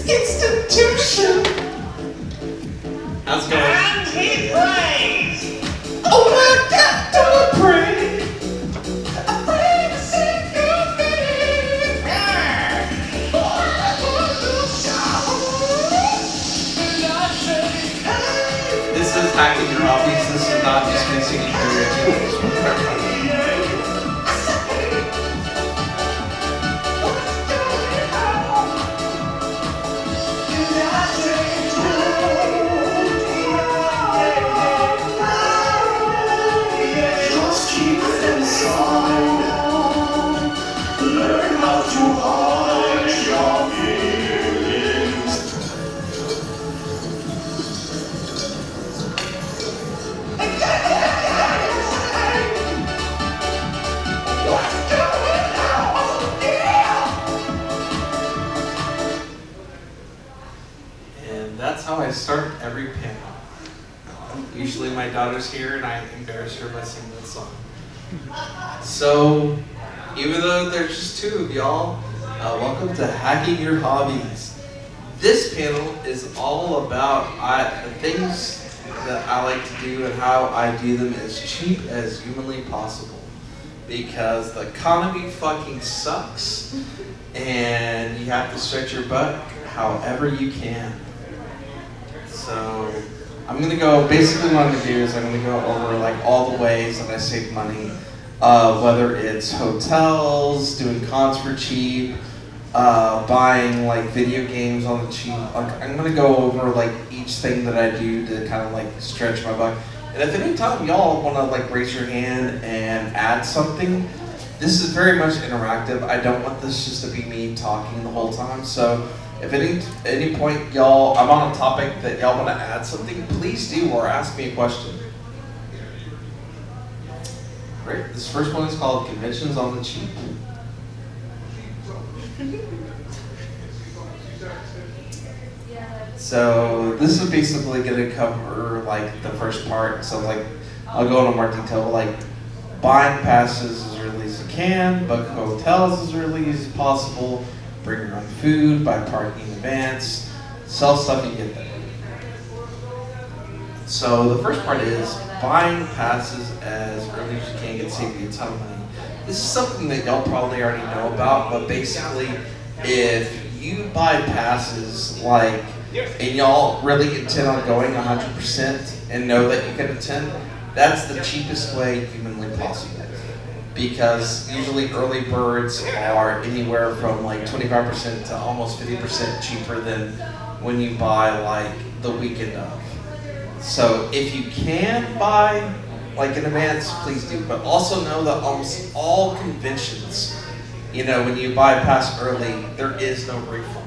institution. How's it going? And he prays. Oh my God, don't I pray? I pray to see your face. This is hacking your hobbies. This is not just me singing karaoke. I just want to clarify. Just keep it inside. Learn how to hide your feelings. What's going on? Yeah. And that's how I start every panel. Usually my daughter's here and I embarrass her by singing that song. So, even though there's just two of y'all, welcome to Hacking Your Hobbies. This panel is all about the things that I like to do and how I do them as cheap as humanly possible. Because the economy fucking sucks and you have to stretch your butt however you can. So, I'm gonna go, basically what I'm gonna do is I'm gonna go over like all the ways that I save money, whether it's hotels, doing cons for cheap, buying like video games on the cheap. Like, I'm gonna go over like each thing that I do to kind of like stretch my buck. And if any time y'all wanna like raise your hand and add something, this is very much interactive. I don't want this just to be me talking the whole time. So if at any point y'all, I'm on a topic that y'all want to add something, please do, or ask me a question. Great. This first one is called Conventions on the Cheap. So this is basically going to cover like the first part. So like I'll go into more detail, like buying passes as early as you can, book hotels as early as possible, bring your own food, buy parking in advance, sell stuff you get there. So the first part is buying passes as early as you can get save you a ton of money. This is something that y'all probably already know about, but basically if you buy passes like, and y'all really intend on going 100% and know that you can attend, that's the cheapest way humanly possible. Because usually early birds are anywhere from like 25% to almost 50% cheaper than when you buy like the weekend of. So if you can buy like in advance, please do. But also know that almost all conventions, you know, when you buy a pass early, there is no refund.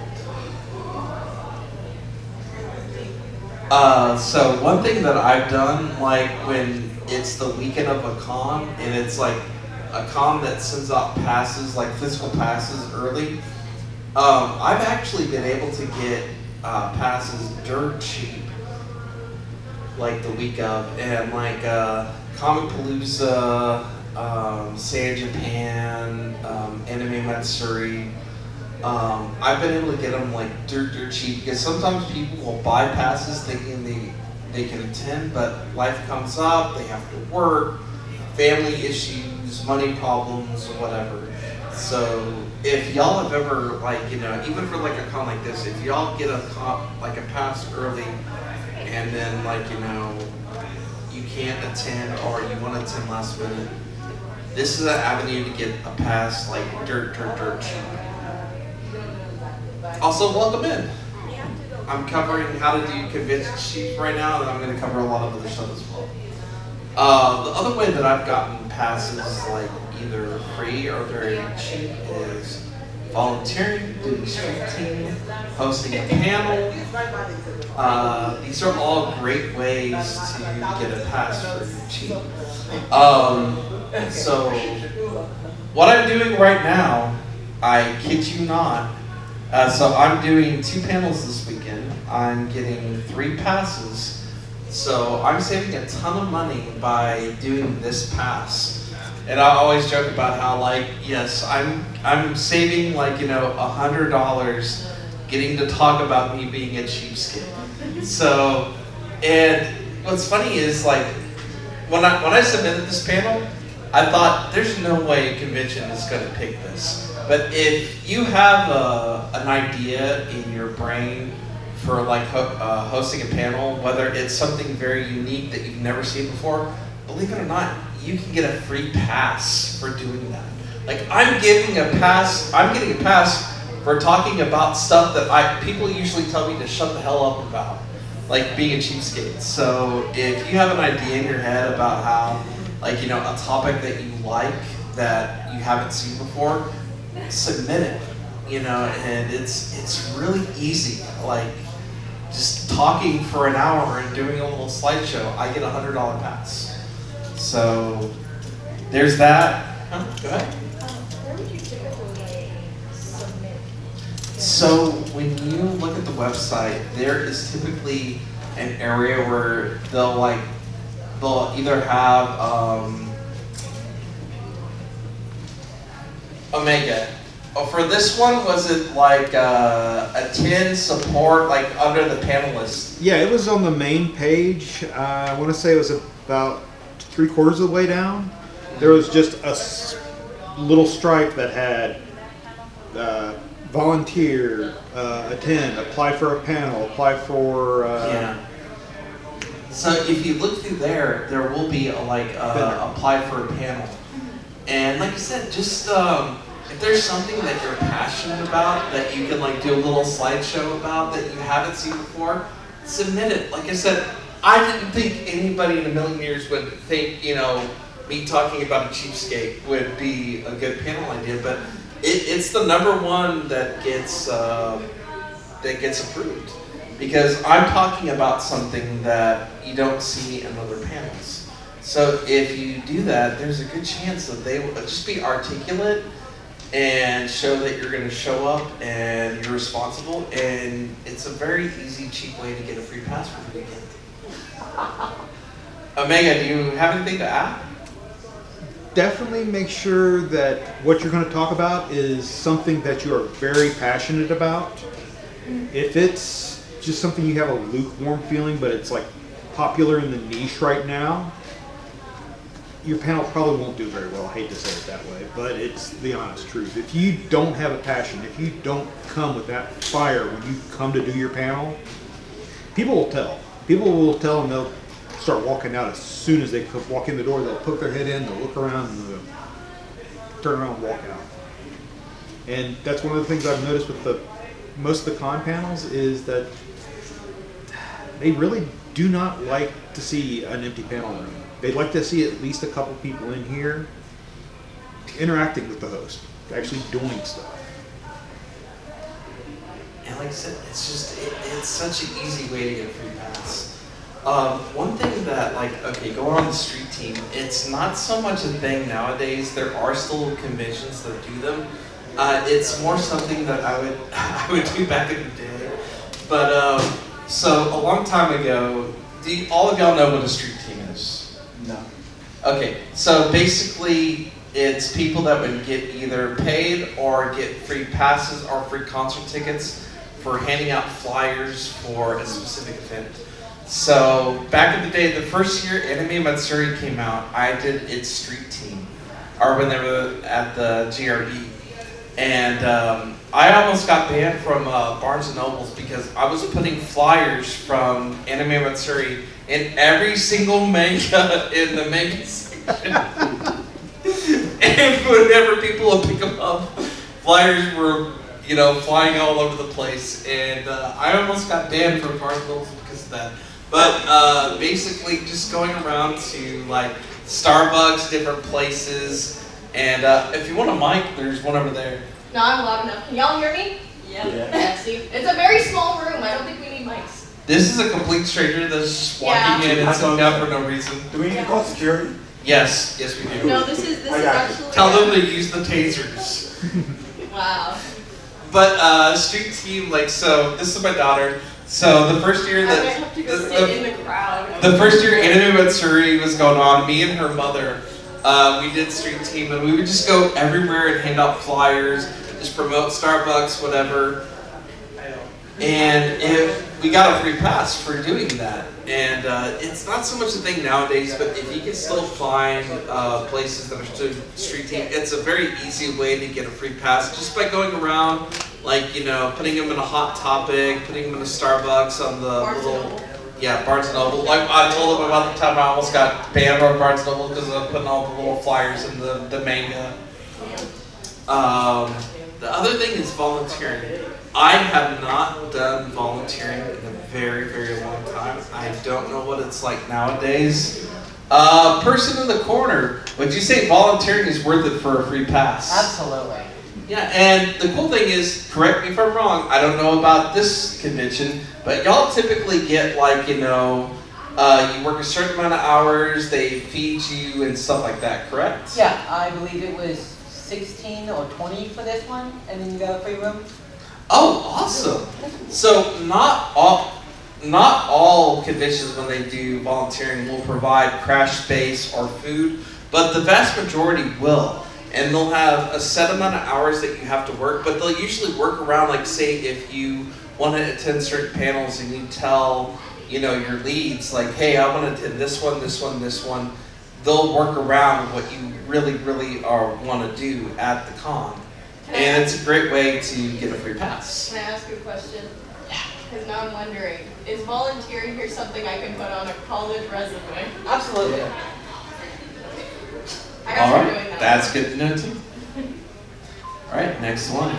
So one thing that I've done, like when it's the weekend of a con and it's like a con that sends out passes, like physical passes early, I've actually been able to get passes dirt cheap, like the week of, and like Comic Palooza, Say Japan, Anime Matsuri. I've been able to get them like dirt cheap because sometimes people will buy passes thinking they can attend, but life comes up, they have to work, family issues, money problems, whatever. So if y'all have ever, like, you know, even for like a con like this, if y'all get a pass early and then like, you know, you can't attend or you want to attend last minute, this is an avenue to get a pass like dirt cheap. Also, welcome in. I'm covering how to do convention cheap right now, and I'm going to cover a lot of other stuff as well. The other way that I've gotten passes like either free or very cheap is volunteering, doing street team, hosting a panel. These are all great ways to get a pass for cheap. So what I'm doing right now, I kid you not, so I'm doing 2 panels this weekend. I'm getting 3 passes. So I'm saving a ton of money by doing this pass. And I always joke about how, like, yes, I'm saving like, you know, $100 getting to talk about me being a cheapskate. So, and what's funny is like when I submitted this panel, I thought there's no way a convention is going to pick this. But if you have an idea in your brain for like hosting a panel, whether it's something very unique that you've never seen before, believe it or not, you can get a free pass for doing that. Like I'm getting a pass for talking about stuff that people usually tell me to shut the hell up about, like being a cheapskate. So if you have an idea in your head about how, like, you know, a topic that you like that you haven't seen before, submit it, you know, and it's really easy. Like just talking for an hour and doing a little slideshow, I get a $100 pass. So there's that. Huh? Go ahead. Where would you typically submit? So when you look at the website, there is typically an area where they'll either have Omega. Oh, for this one, was it like attend support, like under the panelists? Yeah, it was on the main page. I want to say it was about 3/4 of the way down. There was just a little stripe that had volunteer, attend, apply for a panel, apply for. Yeah. So if you look through there, there will be apply for a panel, and like I said, just if there's something that you're passionate about that you can like do a little slideshow about that you haven't seen before, submit it. Like I said, I didn't think anybody in a million years would think, you know, me talking about a cheapskate would be a good panel idea, but it's the number one that gets approved. Because I'm talking about something that you don't see in other panels. So if you do that, there's a good chance that they will just be articulate and show that you're going to show up and you're responsible. And it's a very easy, cheap way to get a free pass for the weekend. Omega, do you have anything to add? Definitely make sure that what you're going to talk about is something that you are very passionate about. If it's just something you have a lukewarm feeling, but it's like popular in the niche right now, your panel probably won't do very well. I hate to say it that way, but it's the honest truth. If you don't have a passion, if you don't come with that fire when you come to do your panel, people will tell. People will tell, and they'll start walking out as soon as they walk in the door. They'll poke their head in, they'll look around, and they'll turn around and walk out. And that's one of the things I've noticed with most of the con panels is that they really do not like to see an empty panel room. They'd like to see at least a couple people in here interacting with the host, actually doing stuff. And like I said, it's such an easy way to get a free pass. One thing that, going on the street team, it's not so much a thing nowadays. There are still conventions that do them. It's more something that I would do back in the day. But so a long time ago, all of y'all know what a street team is? No. Okay, so basically it's people that would get either paid or get free passes or free concert tickets for handing out flyers for a specific event. So back in the day, the first year Anime Matsuri came out, I did its street team, or when they were at the GRE. And I almost got banned from Barnes & Nobles because I was putting flyers from Anime Matsuri in every single manga in the manga section. And whenever people would pick them up, flyers were, flying all over the place. And I almost got banned from Barnes & Nobles because of that. But basically just going around to Starbucks, different places. And if you want a mic, there's one over there. No, I'm loud enough. Can y'all hear me? Yeah. Yeah, see? It's a very small room. I don't think we need mics. This is a complete stranger that's just walking in and sitting down for no reason. Do we need to call security? Yes, we do. No, this is I got you. actually... Tell them to use the tasers. Wow. But street team, so this is my daughter. So the first year I might that have to go sit in the crowd. the first year Anime Matsuri was going on, me and her mother, we did street team, and we would just go everywhere and hand out flyers, just promote Starbucks, whatever. And if we got a free pass for doing that, and it's not so much a thing nowadays, but if you can still find places that are still street team, it's a very easy way to get a free pass just by going around, like, you know, putting them in a Hot Topic, putting them in a Starbucks on the Barnes and little, Noble. yeah, Barnes and Noble. Like I told them about the time I almost got banned from Barnes and Noble because of putting all the little flyers in the manga. The other thing is volunteering. I have not done volunteering in a very, very long time. I don't know what it's like nowadays. Person in the corner, would you say volunteering is worth it for a free pass? Absolutely. Yeah, and the cool thing is, correct me if I'm wrong, I don't know about this convention, but y'all typically get like, you know, you work a certain amount of hours, they feed you and stuff like that, correct? Yeah, I believe it was 16 or 20 for this one, and then you got a free room. Oh, awesome. So not all conventions when they do volunteering will provide crash space or food, but the vast majority will. And they'll have a set amount of hours that you have to work, but they'll usually work around, like say if you want to attend certain panels and you tell, you know, your leads like, hey, I want to attend this one, this one, this one. They'll work around what you really, really want to do at the con. And it's a great way to get a free pass. Can I ask you a question? Because now I'm wondering, is volunteering here something I can put on a college resume? Absolutely. I All got right, doing that. that's good to know too. All right, next one.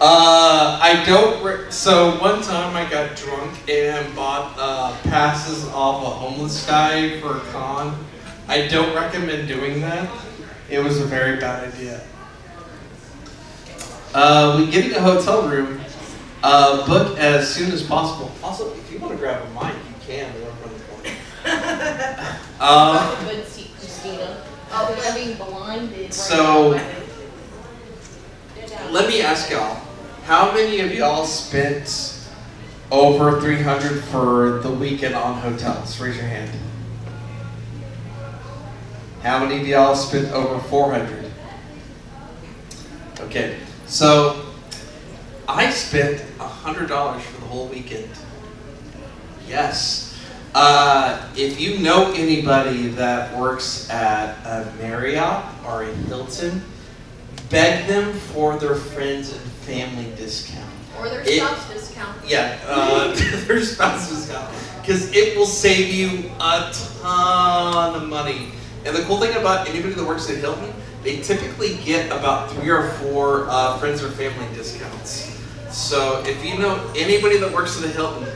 I don't. So one time I got drunk and bought passes off a homeless guy for a con. I don't recommend doing that. It was a very bad idea. When getting a hotel room, book as soon as possible. Also, if you want to grab a mic, you can. We're up on the corner. Got a good seat, Christina. Oh, I'm being blinded. So- Right now. Let me ask y'all, how many of y'all spent over $300 for the weekend on hotels? Raise your hand. How many of y'all spent over $400? Okay, so I spent $100 for the whole weekend. Yes. If you know anybody that works at a Marriott or a Hilton, beg them for their friends and family discount. Or their spouse discount. Yeah, their spouse discount. Because it will save you a ton of money. And the cool thing about anybody that works at Hilton, they typically get about 3 or 4 friends or family discounts. So if you know anybody that works at a Hilton,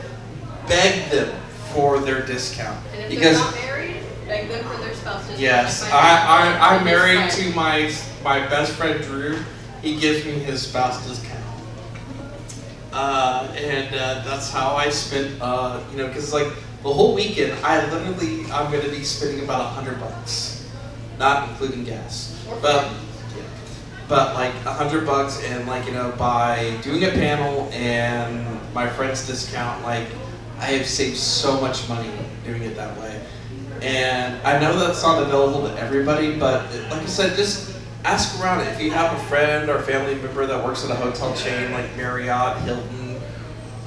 beg them for their discount. And if Because they're not married, beg them for their spouse discount. yes, If my I'm friend married is to my best friend Drew. He gives me his spouse discount. That's how I spent, you know, because like the whole weekend, I'm going to be spending about $100, not including gas. But like $100, and like, you know, by doing a panel and my friend's discount, like I have saved so much money doing it that way. And I know that's not available to everybody, but like I said, just ask around. If you have a friend or family member that works at a hotel chain like Marriott, Hilton,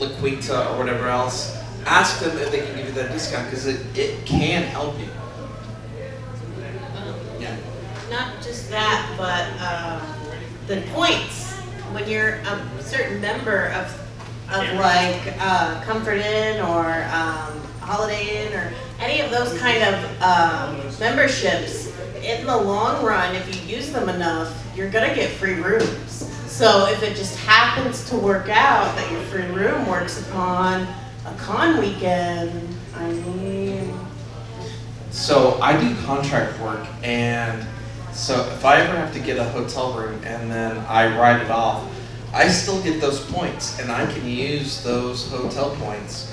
La Quinta, or whatever else, ask them if they can give you that discount, because it can help you. Yeah. Not just that, but the points. When you're a certain member of like Comfort Inn or Holiday Inn or any of those kind of memberships, in the long run, if you use them enough, you're gonna get free rooms. So if it just happens to work out that your free room works upon a con weekend, I mean. So I do contract work, and so if I ever have to get a hotel room and then I write it off, I still get those points, and I can use those hotel points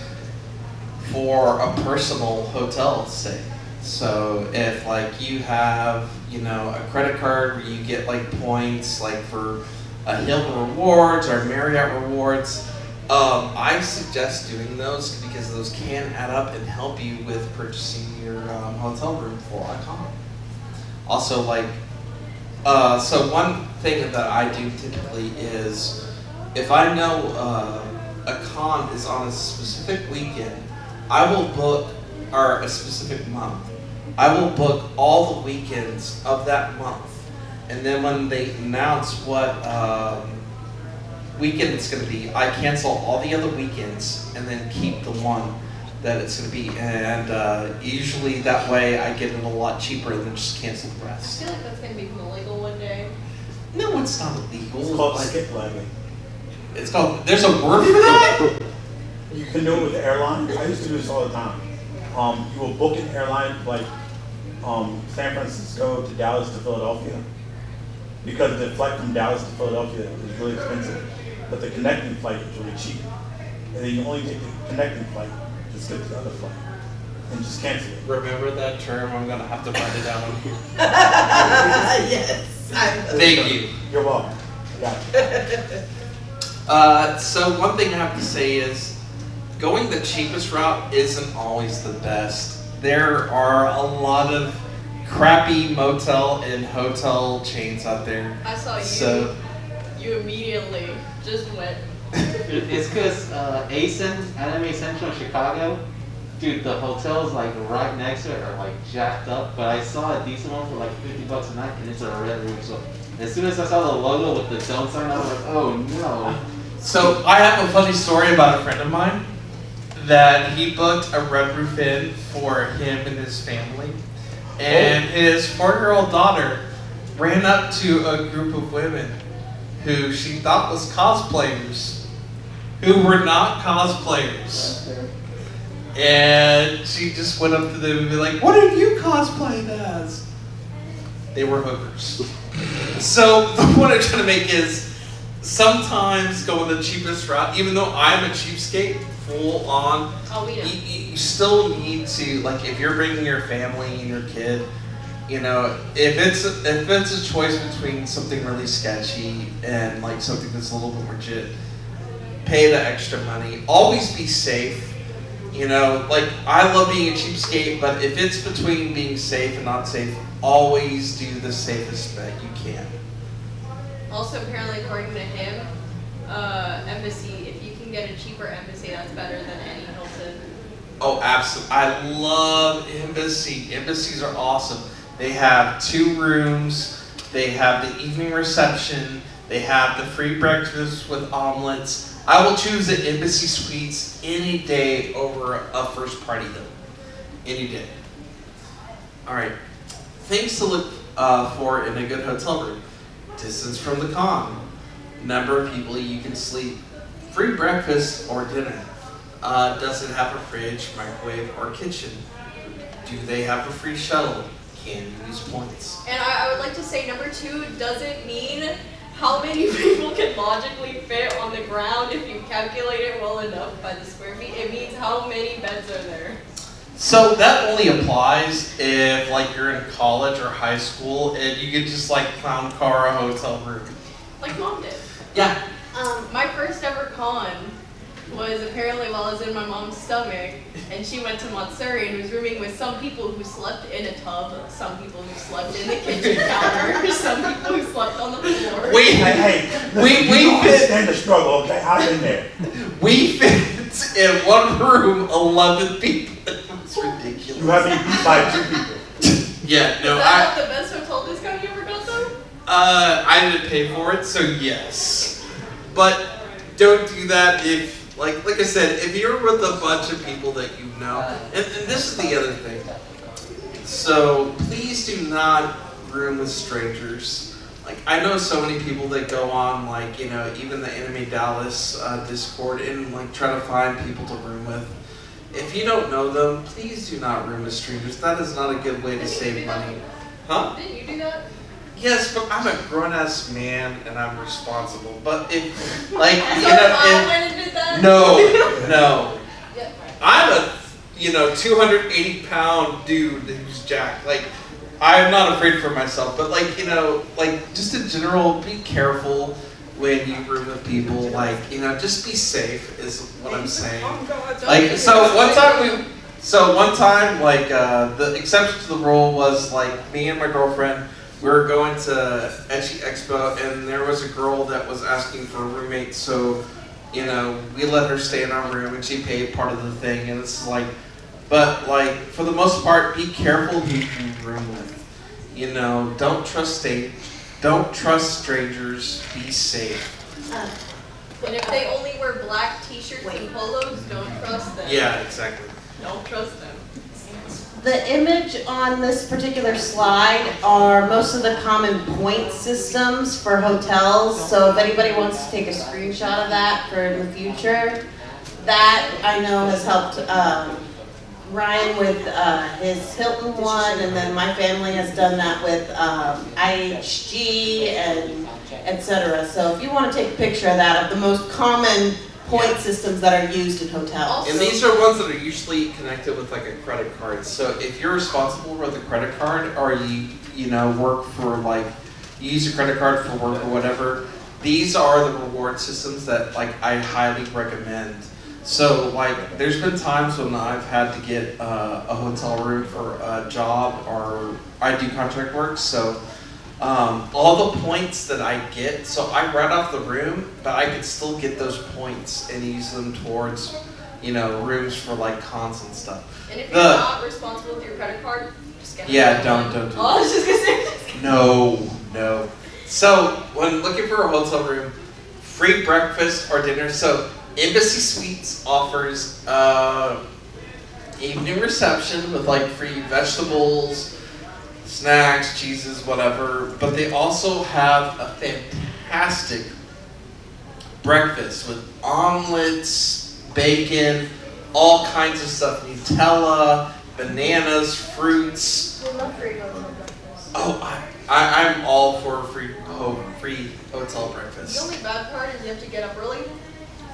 for a personal hotel stay. So if like you have, you know, a credit card where you get like points like for a Hilton Rewards or Marriott Rewards, I suggest doing those because those can add up and help you with purchasing your hotel room for a con. Also, like, so one thing that I do typically is if I know a con is on a specific weekend, I will book, or a specific month, I will book all the weekends of that month. And then when they announce what weekend it's going to be, I cancel all the other weekends and then keep the one that it's going to be. And usually that way I get it a lot cheaper than just cancel the I rest. feel like that's gonna become illegal one day. No, it's not illegal. It's called Like, skip lagging. it's called, there's a word for that? You can do it with the airline. I used to do this all the time. You will book an airline like San Francisco to Dallas to Philadelphia, because the flight from Dallas to Philadelphia is really expensive, but the connecting flight is really cheap. And then you only take the connecting flight to skip the other flight and just cancel it. Remember that term? I'm going to have to write it down. Yes. Thank you. You're welcome. I got you. So one thing I have to say is, going the cheapest route isn't always the best. There are a lot of crappy motel and hotel chains out there. I saw you. So You immediately just went. It's because ASIN, Anime Central Chicago, dude, the hotels like right next to it are like jacked up. But I saw a decent one for like $50 a night, and it's a red room. So as soon as I saw the logo with the don't sign, I was like, oh no. So I have a funny story about a friend of mine that he booked a Red Roof Inn for him and his family. And his 4-year-old daughter ran up to a group of women who she thought was cosplayers, who were not cosplayers. And she just went up to them and be like, "What are you cosplaying as?" They were hookers. So the point I'm trying to make is, sometimes going the cheapest route, even though I'm a cheapskate, full on, Oh, we know. you still need to, like, if you're bringing your family and your kid, you know, if it's a choice between something really sketchy and like something that's a little bit legit, pay the extra money. Always be safe. You know, like, I love being a cheapskate, but if it's between being safe and not safe, always do the safest bet you can. Also, apparently, according to him, embassy, if you can get a cheaper embassy, that's better than any Hilton. Oh, absolutely. I love Embassy. Embassies are awesome. They have 2 rooms. They have the evening reception. They have the free breakfast with omelets. I will choose the Embassy Suites any day over a first party though. Any day. All right. Things to look for in a good hotel room. Distance from the con. Number of people you can sleep. Free breakfast or dinner. Does it have a fridge, microwave, or kitchen? Do they have a free shuttle? Can you use points? And I would like to say, number 2 doesn't mean how many people can logically fit on the ground if you calculate it well enough by the square feet. It means how many beds are there. So that only applies if, like, you're in college or high school and you could just, like, clown car a hotel room. Like Mom did. Yeah. My first ever con was apparently while I was in my mom's stomach, and she went to Montsuri and was rooming with some people who slept in a tub, some people who slept in the kitchen counter, some people who slept on the floor. Hey, listen, you don't understand the struggle, okay? I've been there. We fit in one room 11 people. It's ridiculous. You have me beat by 2 people. Yeah, no, Is that the best hotel discount you ever got though? I didn't pay for it, so yes. But don't do that if, like I said, if you're with a bunch of people that you know, and this is the other thing. So please do not room with strangers. Like, I know so many people that go on, like, you know, even the Anime Dallas Discord and like try to find people to room with. If you don't know them, please do not room with strangers. That is not a good way to save money. Huh? Didn't you do that? Yes, but I'm a grown-ass man and I'm responsible. But if, like, So you know, I went and did that? no. Yeah. I'm a, 280-pound dude who's jacked. Like, I'm not afraid for myself, but like, just in general, be careful when you room with people. Like, just be safe is what I'm saying. Like, so one time, like, the exception to the rule was like me and my girlfriend. We were going to Etchy Expo, and there was a girl that was asking for a roommate, so You know, we let her stay in our room and she paid part of the thing, and it's like, but like for the most part, be careful who you room with. You know, don't trust strangers. Be safe. And if they only wear black t-shirts and polos, don't trust them. Yeah, exactly. Don't trust them. The image on this particular slide are most of the common point systems for hotels. So if anybody wants to take a screenshot of that for in the future, that I know has helped Ryan with his Hilton one, and then my family has done that with IHG and etc. So if you want to take a picture of that, of the most common point systems that are used in hotels. And these are ones that are usually connected with like a credit card. So if you're responsible with a credit card, or you know work for like you use your credit card for work or whatever, these are the reward systems that like I highly recommend. So like there's been times when I've had to get a hotel room for a job, or I do contract work, so all the points that I get, so I write off the room, but I could still get those points and use them towards, you know, rooms for like cons and stuff. And if you're not responsible with your credit card, just get don't do Oh, I was just gonna say. No. So when looking for a hotel room, free breakfast or dinner. So Embassy Suites offers evening reception with like free vegetables, snacks, cheeses, whatever, but they also have a fantastic breakfast with omelets, bacon, all kinds of stuff, Nutella, bananas, fruits. We love free hotel breakfast. Oh, I'm all for free hotel breakfast. The only bad part is you have to get up early.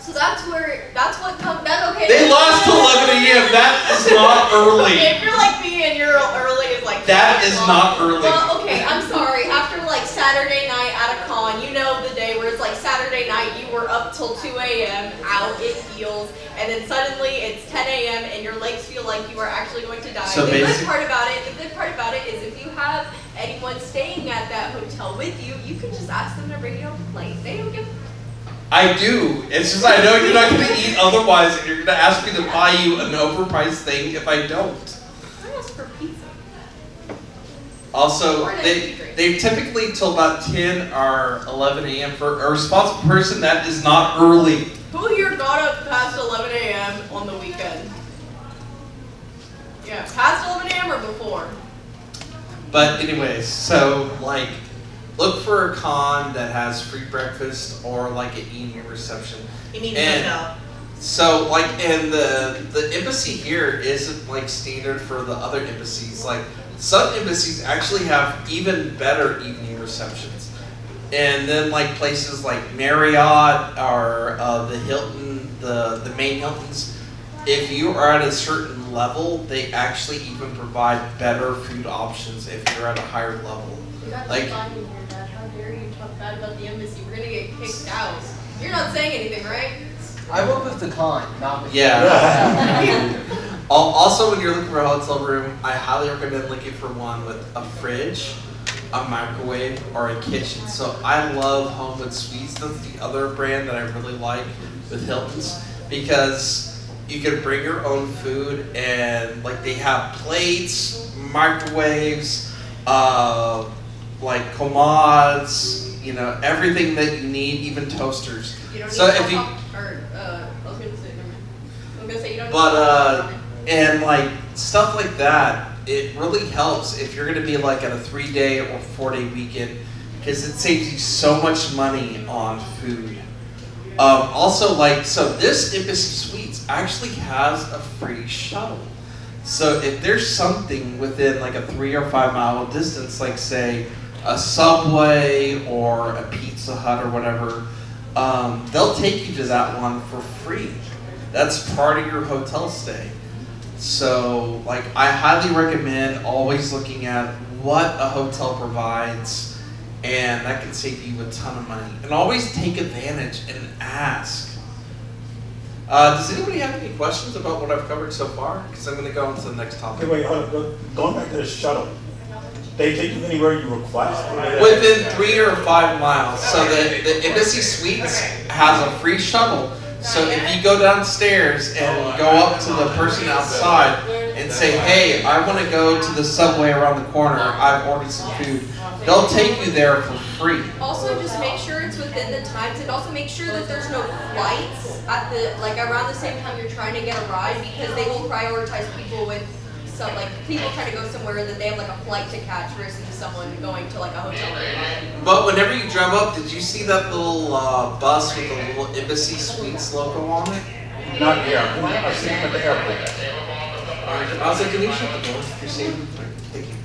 So that's what comes, okay. They lost to 11 a.m. That is not early. If you're like me and you're early is like That is not early. Well, okay, I'm sorry. After like Saturday night at a con, you know the day where it's like Saturday night, you were up till 2 a.m. out in heels, and then suddenly it's 10 a.m. and your legs feel like you are actually going to die. So the good part about it is if you have anyone staying at that hotel with you, you can just ask them to bring you up a plate. They don't give. I do. It's just I know you're not going to eat otherwise, and you're going to ask me to buy you an overpriced thing if I don't. I asked for pizza. Also, they typically till about 10 or 11 a.m. for a responsible person. That is not early. Who here got up past 11 a.m. on the weekend? Yeah, past 11 a.m. or before? But anyways, so like, look for a con that has free breakfast or like an evening reception. You need And to know. so like, and the embassy here isn't like standard for the other embassies. Like some embassies actually have even better evening receptions. And then like places like Marriott or the Hilton, the main Hiltons, if you are at a certain level, they actually even provide better food options if you're at a higher level. You got Like- to find in here, Dad. How dare you talk bad about the embassy? We're gonna get kicked out. You're not saying anything, right? I work with the con, not with Yeah. Also, when you're looking for a hotel room, I highly recommend looking for one with a fridge, a microwave, or a kitchen. So I love Homewood Suites. That's the other brand that I really like with Hilton's, because you can bring your own food, and like they have plates, microwaves, like commodes, you know, everything that you need, even toasters. You don't So need if you, I was gonna say, never mind. I was gonna say you don't. but need and like stuff like that, it really helps if you're gonna be like at a 3-day or 4-day weekend, because it saves you so much money on food. Also, like, so this Embassy Suites actually has a free shuttle. So if there's something within like a 3 or 5 mile distance, like say a Subway or a Pizza Hut or whatever, they'll take you to that one for free. That's part of your hotel stay. So like I highly recommend always looking at what a hotel provides, and that can save you a ton of money. And always take advantage and ask. Does anybody have any questions about what I've covered so far? Because I'm going to go on to the next topic. Okay, wait, hold on. Going back to the shuttle. They take you anywhere you request? Within 3 or 5 miles. So the Embassy Suites has a free shuttle So if you go downstairs and go up to the person outside and say, hey, I want to go to the Subway around the corner, I've ordered some food, they'll take you there for free. Also, just make sure it's within the times, and also make sure that there's no flights at the around the same time you're trying to get a ride, because they will prioritize people with some people trying to go somewhere that they have a flight to catch versus someone going to a hotel room. But whenever you drove up, did you see that little bus with the little Embassy Suites logo on it? Not here. I've seen them at the airport. I was like, can you shut the door? You're safe. Thank you.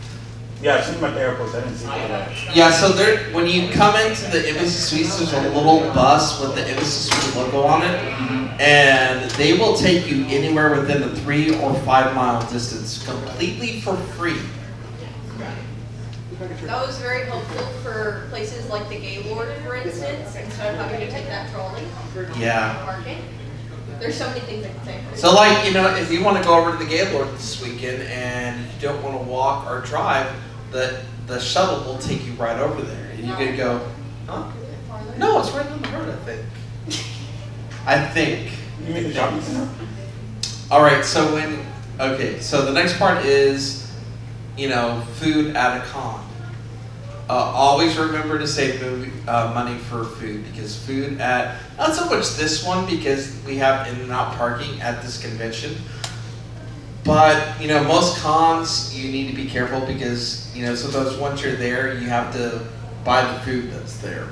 Yeah, I've seen them at the airports. I didn't see that. Yeah, so there, when you come into the Embassy Suites, there's a little bus with the Embassy Suites logo on it, and they will take you anywhere within a 3 or 5 mile distance, completely for free. That was very helpful for places like the Gaylord, for instance, instead of having to take that trolley. Yeah. Parking. There's so many things I can say. So if you want to go over to the Gaylord this weekend and you don't want to walk or drive, the shuttle will take you right over there. And you can go, huh? No, it's right on the road, I think. I think. You mean the shopping center? Alright, so so the next part is, food at a con. Always remember to save money for food, because food at, not so much this one because we have in and out parking at this convention, but most cons you need to be careful because sometimes once you're there you have to buy the food that's there.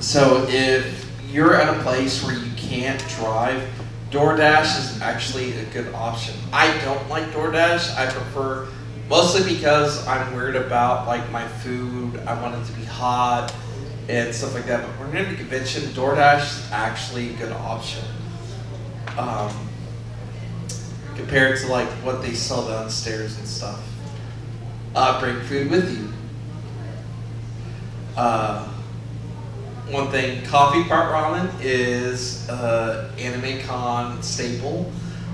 So if you're at a place where you can't drive, DoorDash is actually a good option. I don't like DoorDash. I prefer, mostly because I'm worried about my food. I want it to be hot and stuff like that. But when we're in a convention, DoorDash is actually a good option. Compared to what they sell downstairs and stuff. Bring food with you. One thing, coffee pot ramen is anime con staple.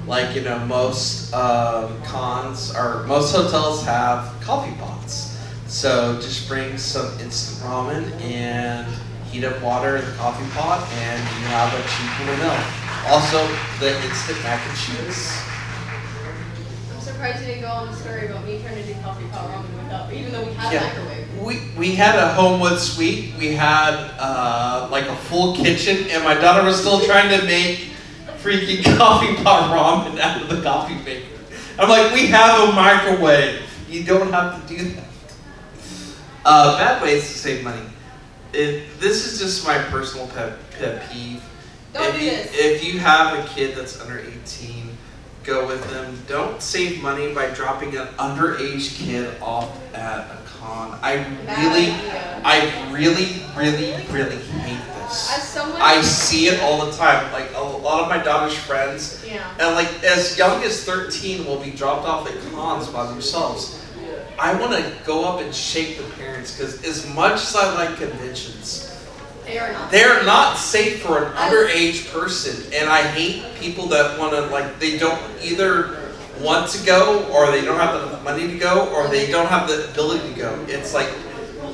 Most cons or most hotels have coffee pots. So just bring some instant ramen and heat up water in the coffee pot and you have a cheap little meal. Also, the instant mac and cheese. I'm surprised you didn't go on the story about me trying to do coffee pot ramen without, even though we had a microwave. We had a Homewood suite. We had a full kitchen, and my daughter was still trying to make freaking coffee pot ramen out of the coffee maker. I'm like, we have a microwave. You don't have to do that. Bad ways to save money. This is just my personal pet peeve. Don't do this. If you have a kid that's under 18, go with them. Don't save money by dropping an underage kid off at a con. I really hate this. As someone, I see it all the time. A lot of my daughter's friends, and as young as 13 will be dropped off at cons by themselves. I want to go up and shake the parents because as much as I like conventions, they're not safe for an underage person, and I hate people that want to they don't either want to go or they don't have the money to go or they don't have the ability to go. It's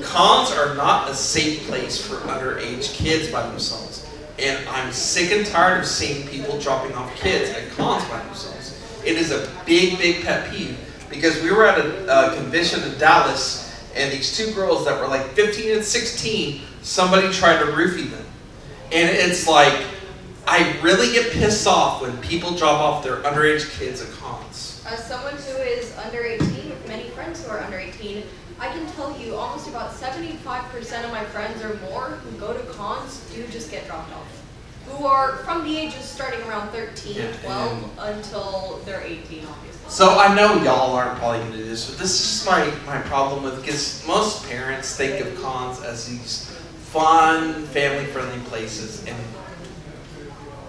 cons are not a safe place for underage kids by themselves, and I'm sick and tired of seeing people dropping off kids at cons by themselves. It is a big pet peeve because we were at a convention in Dallas, and these two girls that were 15 and 16. Somebody tried to roofie them. And it's I really get pissed off when people drop off their underage kids at cons. As someone who is under 18, with many friends who are under 18, I can tell you almost about 75% of my friends or more who go to cons do just get dropped off. Who are from the ages starting around 13, 12 until they're 18, obviously. So I know y'all aren't probably going to do this, but this is my problem with, because most parents think of cons as these fun, family-friendly places, and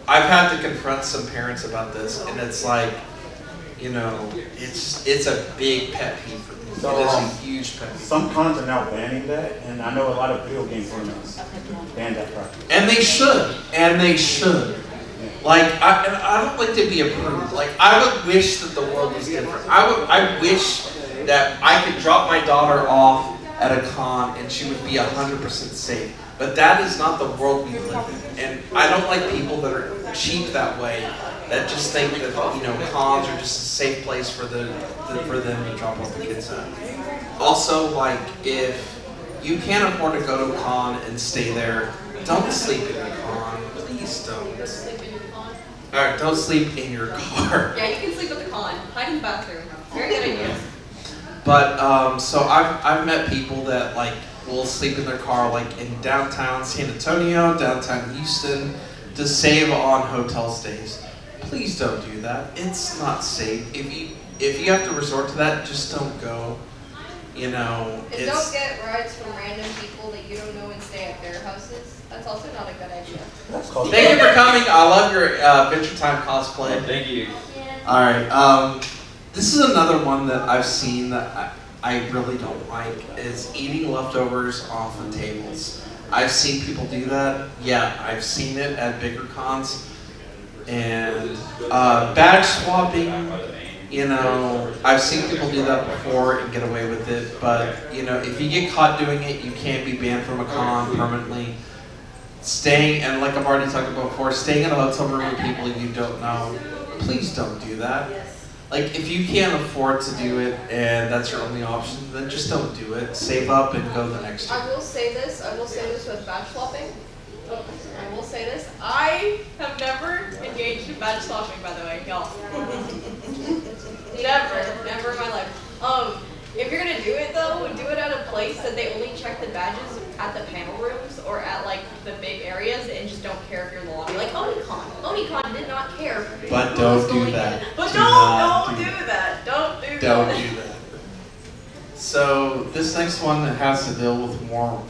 I've had to confront some parents about this, and it's it's a big pet peeve for me. So, it is a huge pet peeve. Some cons are now banning that, and I know a lot of video game tournaments ban that practice. And they should. I don't like to be a prude. I would wish that the world was different. I wish that I could drop my daughter off at a con and she would be 100% safe. But that is not the world we live in. And I don't like people that are cheap that way, that just think that, you know, cons are just a safe place for for them to drop off the kids at. Also, like, if you can't afford to go to a con and stay there, don't sleep in your con. Please don't. Sleep in your con. Alright, don't sleep in your car. Yeah, you can sleep at the con. Hide in the bathroom. Very good idea. But so I've met people that like will sleep in their car like in downtown San Antonio, downtown Houston, to save on hotel stays. Please don't do that. It's not safe. If you have to resort to that, just don't go. You know, And don't get rides from random people that you don't know and stay at their houses. That's also not a good idea. That's called. Thank you for coming. I love your Adventure Time cosplay. Thank you. All right. This is another one that I've seen that I really don't like is eating leftovers off of tables. I've seen people do that. Yeah, I've seen it at bigger cons. And badge swapping, you know, I've seen people do that before and get away with it. But, you know, if you get caught doing it, you can't be banned from a con permanently. Staying, and like I've already talked about before, staying in a hotel room with people you don't know, please don't do that. Like, if you can't afford to do it and that's your only option, then just don't do it. Save up and go the next year. I will say this with badge swapping. I will say this. I have never engaged in badge swapping, by the way, y'all. Never in my life. If you're gonna do it though, do it at a place that they only check the badges at the panel rooms or at like the big areas and just don't care if you're in the lobby. Like Onicon. Onicon did not care. But who don't was do going that. in. But Do not don't do do that. Don't do Don't that. do that. So this next one has to deal with more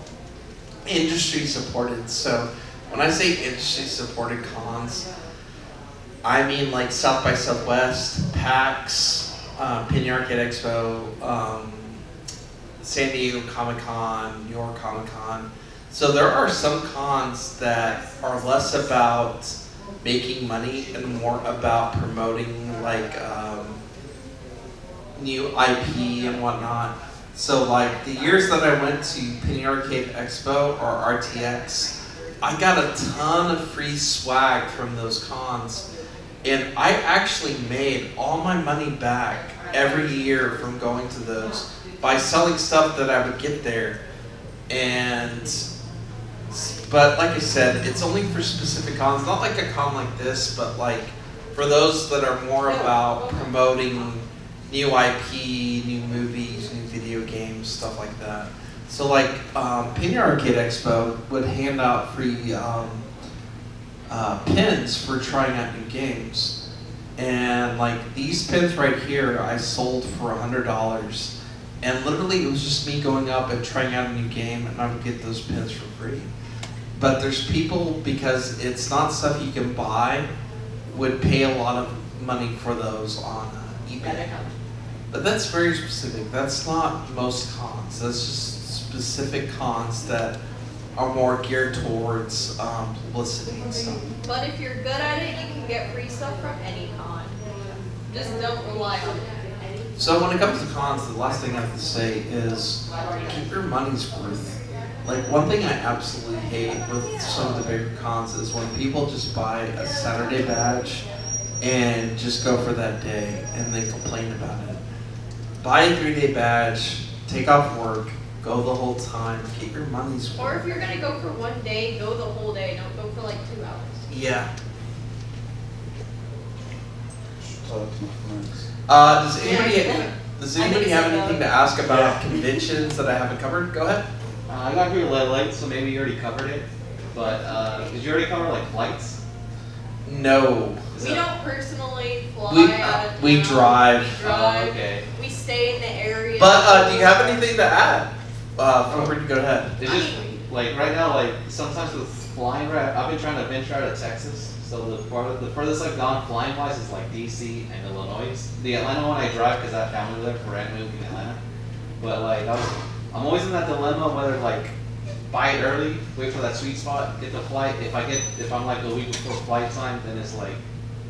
industry supported. So when I say industry supported cons, I mean like South by Southwest, PAX, Pinion Arcade Expo, San Diego Comic Con, New York Comic Con. So there are some cons that are less about making money and more about promoting like new IP and whatnot. So like the years that I went to Pinion Arcade Expo or RTX, I got a ton of free swag from those cons. And I actually made all my money back every year from going to those by selling stuff that I would get there. But like I said, it's only for specific cons, not like a con like this, but like for those that are more about promoting new IP, new movies, new video games, stuff like that. So like Pinion Arcade Expo would hand out free pins for trying out new games. And like these pins right here, I sold for $100. And literally it was just me going up and trying out a new game and I would get those pins for free. But there's people, because it's not stuff you can buy, would pay a lot of money for those on eBay. But that's very specific. That's not most cons. That's just specific cons that are more geared towards publicity and stuff. But if you're good at it, you can get free stuff from any con. Just don't rely on it. So when it comes to cons, the last thing I have to say is keep your money's worth. Like one thing I absolutely hate with some of the bigger cons is when people just buy a Saturday badge and just go for that day and then complain about it. Buy a 3-day badge, take off work, go the whole time, get your money's worth. Or if you're gonna go for one day, go the whole day. Don't go for like 2 hours. Yeah. So that's my friends. Does anybody have anything to ask about Yeah. conventions that I haven't covered? Go ahead. I got here a little late, so maybe you already covered it. But did you already cover like flights? No. We don't personally fly out of town. We drive. We drive. Oh, okay. We stay in the area. But do you have anything to add? Feel free to go ahead. It's just like right now, like sometimes with flying, right? I've been trying to venture out of Texas. So the furthest I've gone flying wise is like DC and Illinois. The Atlanta one I drive because I have family there for rent moving in Atlanta. But like I'm always in that dilemma whether like buy it early, wait for that sweet spot, get the flight. If I'm like a week before flight time, then it's like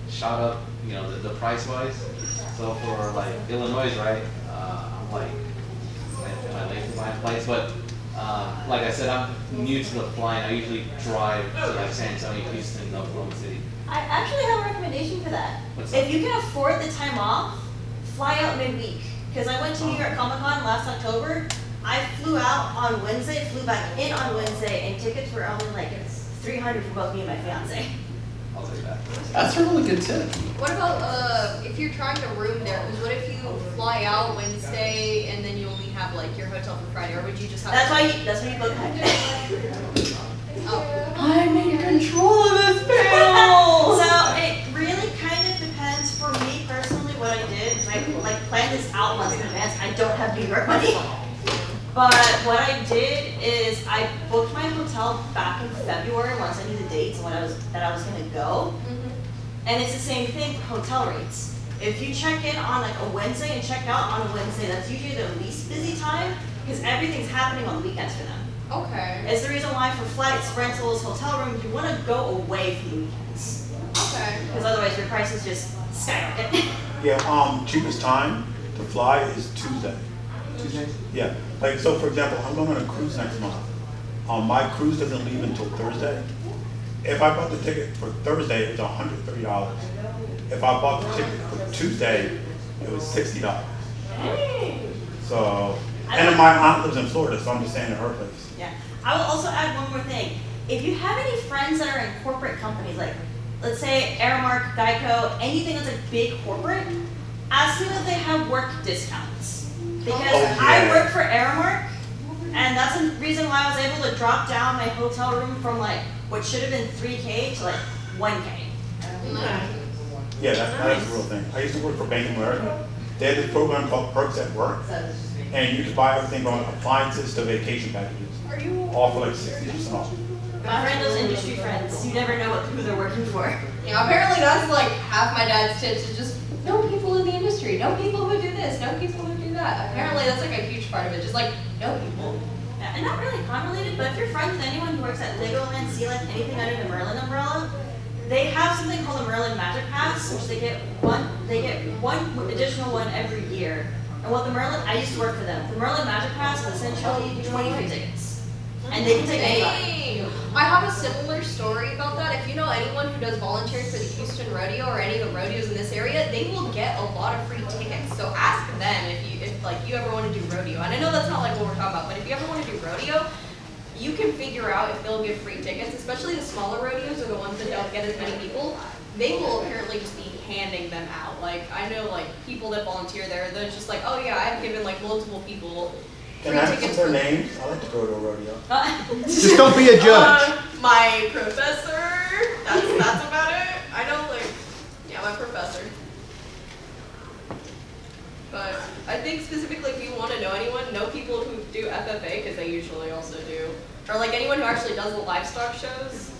shot up, you know, the price wise. So for like Illinois, right? I'm like, am I late for buying flights? But Like I said, I'm new to the flying. I usually drive to like San Antonio, Houston, Oklahoma City. I actually have a recommendation for that. What's that? If you can afford the time off, fly out midweek. Because I went to New York Comic Con last October. I flew out on Wednesday, flew back in on Wednesday, and tickets were only like it's $300 for both me and my fiance. I'll take that. That's a really good tip. What about if you're trying to room there? Because what if you fly out Wednesday and then you only have like your hotel for Friday, or would you just have? That's why you book ahead. Oh. I'm in control of this panel. So it really kind of depends. For me personally, what I did is I like planned this out months in advance. I don't have New York money. But what I did is I booked my hotel back in February once I knew the dates and that I was gonna go. And it's the same thing for hotel rates. If you check in on like a Wednesday and check out on a Wednesday, that's usually the least busy time because everything's happening on the weekends for them. Okay. It's the reason why for flights, rentals, hotel rooms, you want to go away from the weekends Okay. because otherwise your prices just skyrocket. Yeah, cheapest time to fly is Tuesday. Tuesdays? Yeah, like, so for example, I'm going on a cruise next month. My cruise doesn't leave until Thursday. If I bought the ticket for Thursday, it was $130. If I bought the ticket for Tuesday, it was $60. So, and then my aunt lives in Florida, so I'm just staying at her place. Yeah. I will also add one more thing. If you have any friends that are in corporate companies, like let's say Aramark, Geico, anything that's a big corporate, ask them if they have work discounts. Because I work for Aramark, and that's the reason why I was able to drop down my hotel room from like what should have been $3K to like $1K. Yeah, that is a real thing. I used to work for Bank of America. They had this program called Perks at Work, and you could buy everything from appliances to vacation packages. Are you? All for like 60% off. My friend, those industry friends, you never know who they're working for. Yeah, apparently that's like half my dad's tips is just know people in the industry, know people who do this, know people who do that. Apparently that's like a huge part of it, just like know people. Yeah, and not really con related, but if you're friends with anyone who works at Legoland, Sealand, anything under the Merlin umbrella, they have something called the Merlin Magic Pass, which they get one additional one every year. And what the Merlin, I used to work for them. The Merlin Magic Pass is essentially 20 free tickets, and they can take anybody. Dang. I have a similar story about that. If you know anyone who does volunteering for the Houston Rodeo or any of the rodeos in this area, they will get a lot of free tickets. So ask them if like you ever want to do rodeo. And I know that's not like what we're talking about, but if you ever want to do rodeo, you can figure out if they'll give free tickets, especially the smaller rodeos or the ones that don't get as many people. They will apparently just be handing them out. Like I know like people that volunteer there, they're just like, oh yeah, I've given like multiple people Can I ask their names? I like to go to a rodeo. Just don't be a judge. My professor. That's about it. I know, like, yeah, my professor. But I think specifically, if you want to know anyone, know people who do FFA because they usually also do, or like anyone who actually does the livestock shows.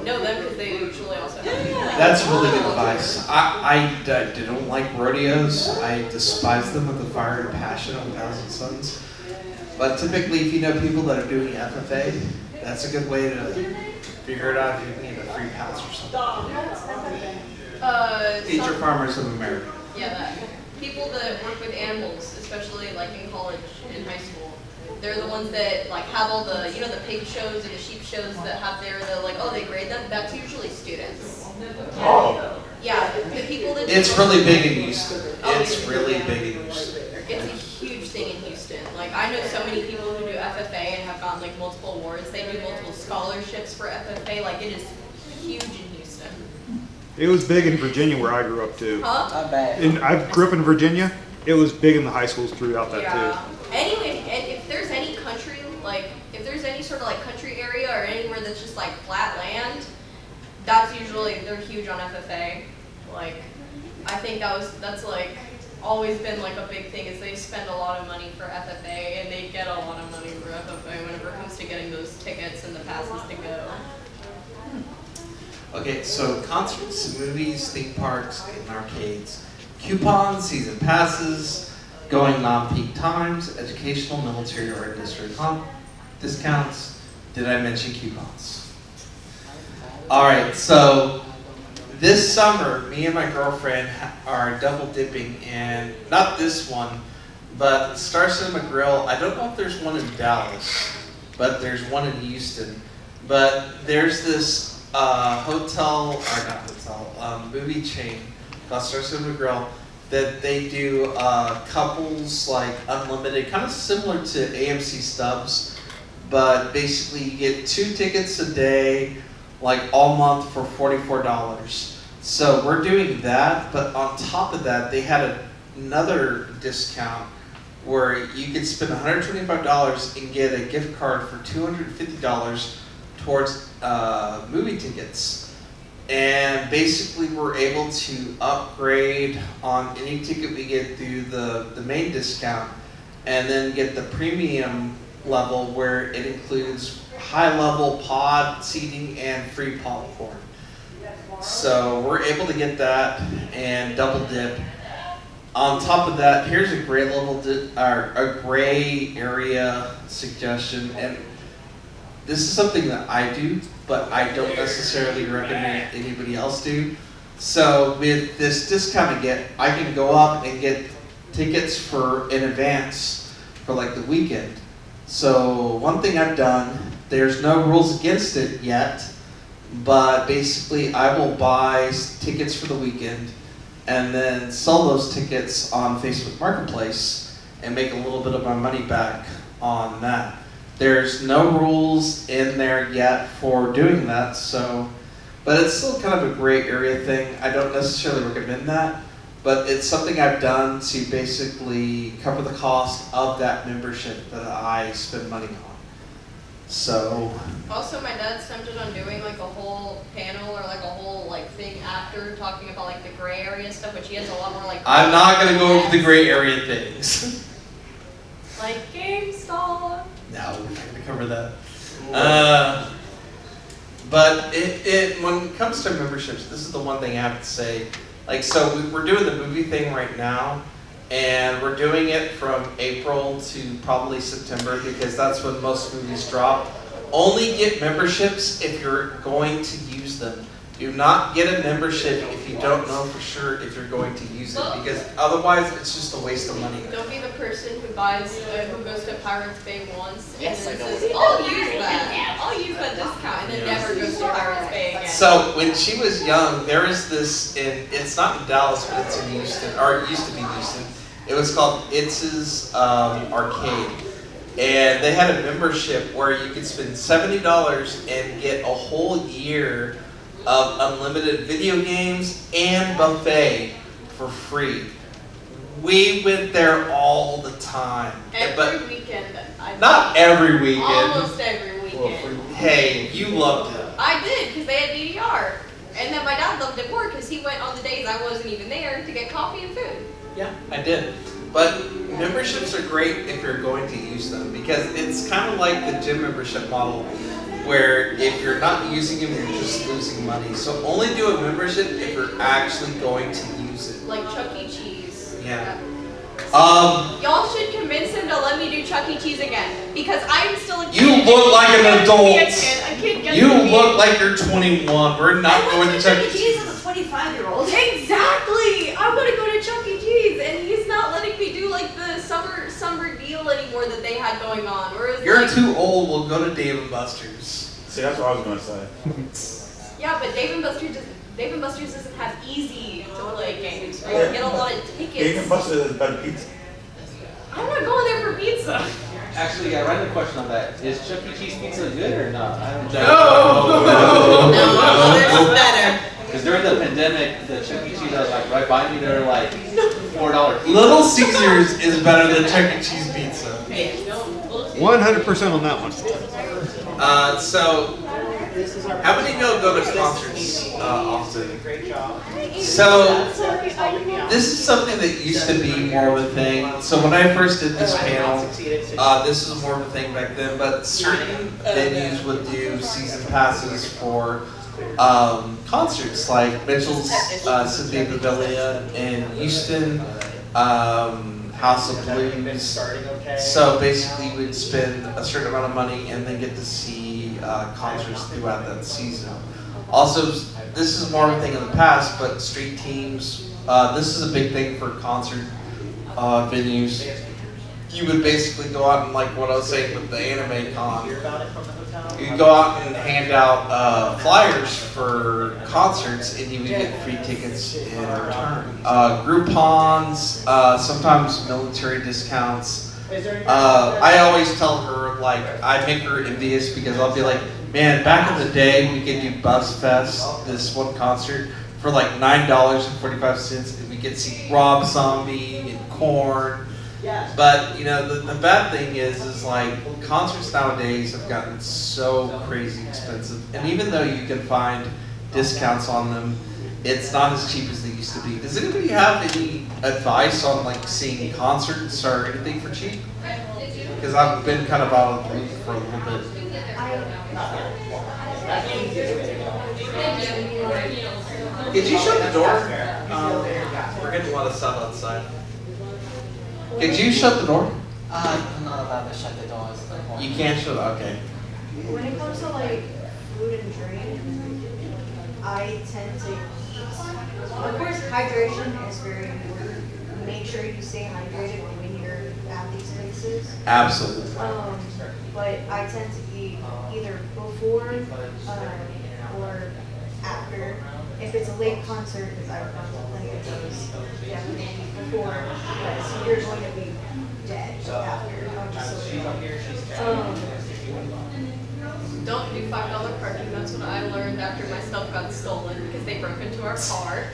Know them because they usually also have. That's really good advice. I don't like rodeos. I despise them with the fire and passion of 1,000 suns. But typically, if you know people that are doing FFA, that's a good way to figure it out if you can get a free pass or something. Future Farmers of America. Yeah, that. People that work with animals, especially like in college and high school, they're the ones that like have all the, you know, the pig shows and the sheep shows that have they're like, oh, they grade them. That's usually students. Oh. Yeah, the people that. It's really big in Houston. Oh, It's really big in Houston. It's a huge thing in Houston. Like I know so many people who do FFA and have gotten like multiple awards. They do multiple scholarships for FFA. Like it is huge in Houston. It was big in Virginia where I grew up too. Huh? Not bad. And I grew up in Virginia. It was big in the high schools throughout that Yeah. too. Anyway, and if there's any country, like if there's any sort of like country area or anywhere that's just like flat land, that's usually they're huge on FFA. Like I think that's like always been like a big thing is they spend a lot of money for FFA and they get a lot of money for FFA whenever it comes to getting those tickets and the passes to go. Okay, so concerts, movies, theme parks, and arcades, coupons, season passes, going non-peak times, educational, military, or industry discounts. Did I mention coupons? All right, so this summer, me and my girlfriend are double dipping in, not this one, but Star Cinema Grill. I don't know if there's one in Dallas, but there's one in Houston. But there's this movie chain called Star Cinema Grill that they do couples like unlimited, kind of similar to AMC Stubs, but basically you get 2 tickets a day, like all month for $44. So we're doing that, but on top of that, they had another discount where you could spend $125 and get a gift card for $250 towards movie tickets. And basically we're able to upgrade on any ticket we get through the main discount, and then get the premium level where it includes high level pod seating and free popcorn. So we're able to get that and double dip. On top of that, here's a gray area suggestion, and this is something that I do, but I don't necessarily recommend anybody else do. So with this discount I can go up and get tickets in advance for like the weekend. So one thing I've done, there's no rules against it yet, but basically I will buy tickets for the weekend and then sell those tickets on Facebook Marketplace and make a little bit of my money back on that. There's no rules in there yet for doing that, but it's still kind of a gray area thing. I don't necessarily recommend that, but it's something I've done to basically cover the cost of that membership that I spend money on. So. Also, my dad's tempted on doing like a whole panel or like a whole like thing after talking about like the gray area stuff, which he has a lot more like. I'm not gonna go over the gray area things. Like GameStop. No, we're not gonna cover that. But when it comes to memberships, this is the one thing I have to say. Like, so we're doing the movie thing right now, and we're doing it from April to probably September because that's when most movies drop. Only get memberships if you're going to use them. Do not get a membership if you don't know for sure if you're going to use it, because otherwise it's just a waste of money. Don't be the person who goes to Pirates Bay once and then says, I'll use that discount, and then never goes to Pirates Bay again. So when she was young, there is this, it's not in Dallas, but it's in Houston, or it used to be Houston. It was called Itz's Arcade. And they had a membership where you could spend $70 and get a whole year of unlimited video games and buffet for free. We went there all the time. Every weekend. Not every weekend. Almost every weekend. Hey, you loved it. I did, because they had DDR. And then my dad loved it more because he went on the days I wasn't even there to get coffee and food. Yeah, I did. But memberships are great if you're going to use them, because it's kind of like the gym membership model, where if you're not using them, you're just losing money. So only do a membership if you're actually going to use it. Like Chuck E. Cheese. Yeah. Y'all should convince him to let me do Chuck E. Cheese again, because I'm still a kid. You look like an adult. You You look like you're 21. We're not going to Chuck E. Cheese. as a 25-year-old. Exactly! I want to go to Chuck E. Cheese, and he's not letting me do like the summer deal anymore that they had going on. Where it was You're like, too old. We'll go to Dave & Buster's. See, that's what I was gonna say. yeah, but Dave & Buster's doesn't have easy to play games. Where you get a lot of tickets. Dave & Buster's is better pizza. I'm not going there for pizza. Actually, yeah, random question on that. Is Chuck E. Cheese pizza good or not? I haven't tried No, there's better. Because during the pandemic, the Chuck E. Cheese I was like right by me, they were like $4 pizza. Little Caesars is better than Chuck E. Cheese pizza. 100% on that one. So, how many of y'all go to concerts often? So, this is something that used to be more of a thing. So when I first did this panel, this was more of a thing back then, but certain venues would do season passes for concerts, like Mitchell's Symphony Pavilion in Houston, House of Blues. So basically we'd spend a certain amount of money and then get to see concerts throughout that season. Also, this is more of a thing in the past, but street teams, this is a big thing for concert venues. you would basically go out and, like what I was saying with the anime con, Hear about it from the hotel? you go out and hand out flyers for concerts, and you would get free tickets in return. Groupons, sometimes military discounts. I always tell her, like, I make her envious because I'll be like, man, back in the day we could do BuzzFest, this one concert, for like $9.45, and we could see Rob Zombie and Korn. But you know, the bad thing is like concerts nowadays have gotten so crazy expensive, and even though you can find discounts on them, it's not as cheap as they used to be. Does anybody have any advice on like seeing concerts or anything for cheap? Because I've been kind of out of the loop for a little bit. Did you shut the door? We're getting a lot of stuff outside. Did you shut the door? I'm not allowed to shut the doors. You can't shut it. Okay. When it comes to like food and drink, I tend to eat. Of course, hydration is very important. Make sure you stay hydrated when you're at these places. Absolutely. But I tend to eat either before or after. If it's a late concert, because I've gone to plenty of those, definitely before, because you're going to be dead after. Don't do $5 parking. That's what I learned after my stuff got stolen because they broke into our car.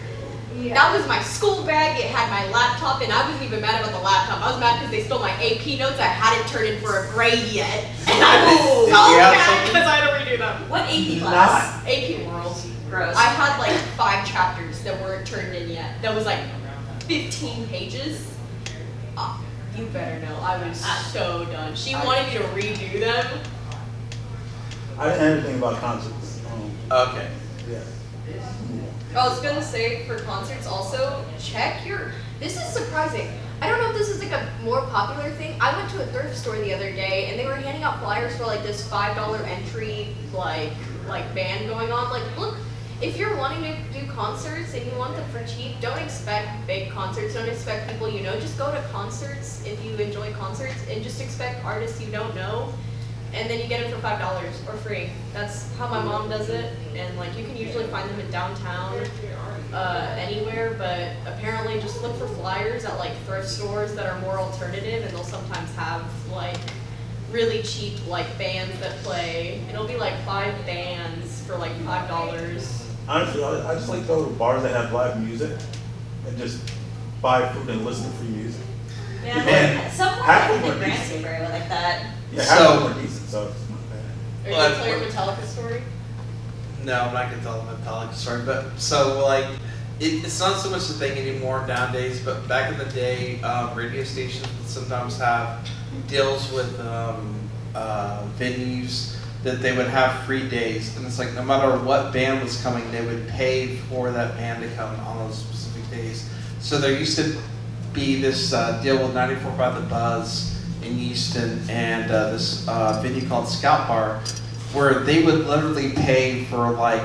Yeah. That was my school bag. It had my laptop, and I wasn't even mad about the laptop. I was mad because they stole my AP notes. I hadn't turned in for a grade yet, and I was so mad because I had to redo them. What AP class? AP World. Gross. I had like 5 chapters that weren't turned in yet. That was like 15 pages. You better know. I was so done. She wanted me to redo them. I didn't know anything about concerts. Okay. Yeah. I was gonna say for concerts also, check your, this is surprising. I don't know if this is like a more popular thing. I went to a thrift store the other day and they were handing out flyers for like this $5 entry like band going on. Like, look, if you're wanting to do concerts and you want them for cheap, don't expect big concerts. Don't expect people you know. Just go to concerts if you enjoy concerts, and just expect artists you don't know. And then you get it for $5 or free. That's how my mom does it. And like you can usually find them in downtown, anywhere. But apparently, just look for flyers at like thrift stores that are more alternative, and they'll sometimes have like really cheap like bands that play. It'll be like 5 bands for like $5. Honestly, I just like to go to bars that have live music and just buy food and listen to free music. Yeah, Man, some half of people them are think decent. Grancy very like that. Yeah, half of them are decent, so it's not bad. Are you gonna tell your Metallica story? No, I'm not gonna tell the Metallica story. But so like, it's not so much a thing anymore nowadays. But back in the day, radio stations would sometimes have deals with venues that they would have free days, and it's like no matter what band was coming, they would pay for that band to come on those specific days. So there used to be this deal with 94.5 The Buzz in Houston and this venue called Scout Bar, where they would literally pay for like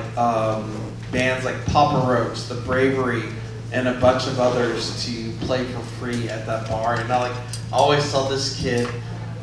bands like Papa Roach, The Bravery, and a bunch of others to play for free at that bar. And I always tell this kid,